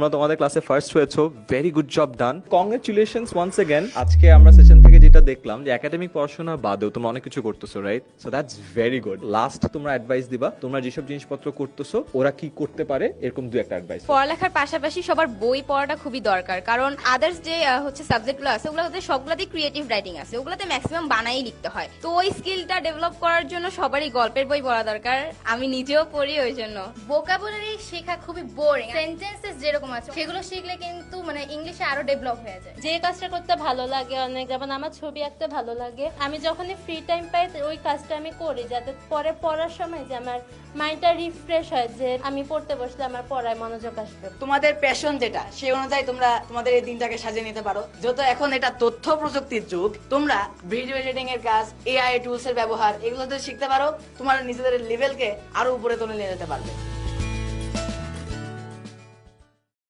তোমরা তোমাদের ক্লাসে ফার্স্ট হয়েছো, very good job done, congratulations once again. আজকে আমরা সেশন থেকে যেটা দেখলাম যে একাডেমিক পড়াশোনার বাদেও তোমরা অনেক কিছু করতেছো, right? So that's very good. Last তোমরা অ্যাডভাইস দিবা, তোমরা যেসব জিনিসপত্র করতেছো ওরা কি করতে পারে, এরকম দু একটা অ্যাডভাইস। পড়ালেখার পাশাপাশি সবার বই পড়াটা খুবই দরকার, কারণ আদার্স যে হচ্ছে সাবজেক্টগুলো আছে ওগুলোতে সবগুলোতেই ক্রিয়েটিভ রাইটিং আছে, ওগুলোতে ম্যাক্সিমাম বানাই লিখতে হয়। তো ওই স্কিলটা ডেভেলপ করার জন্য সবারই গল্পের বই পড়া দরকার। আমি নিজেও পড়ি ওই জন্য। ভোকাবুলারি শেখা খুবই বোরিং, সেন্টেন্সেস যেরকম আছে সেগুলো শিখলে কিন্তু মানে ইংলিশে আরো ডেভেলপ হয়ে যায়। যে কাজটা করতে ভালো লাগে অনেক, যেমন আমার ছবি আঁকতে ভালো লাগে, আমি যখনই ফ্রি টাইম পাই ওই কাজটা আমি করি, যাতে পরে পড়ার সময় যে আমার মাইন্ডটা রিফ্রেশ হয়, যে আমি পড়তে বসলে আমার পড়ায় মনোযোগ আসবে। তোমাদের প্যাশন যেটা সেই অনুযায়ী তোমরা তোমাদের এই দিনটাকে সাজিয়ে নিতে পারো। যেহেতু এখন এটা তথ্য প্রযুক্তির যুগ, তোমরা ভিডিও এডিটিং এর কাজ, এআই টুলস এর ব্যবহার এগুলোতে শিখতে পারো, তোমার নিজেদের লেভেলকে আরো উপরে তুলে নিয়ে যেতে পারবে।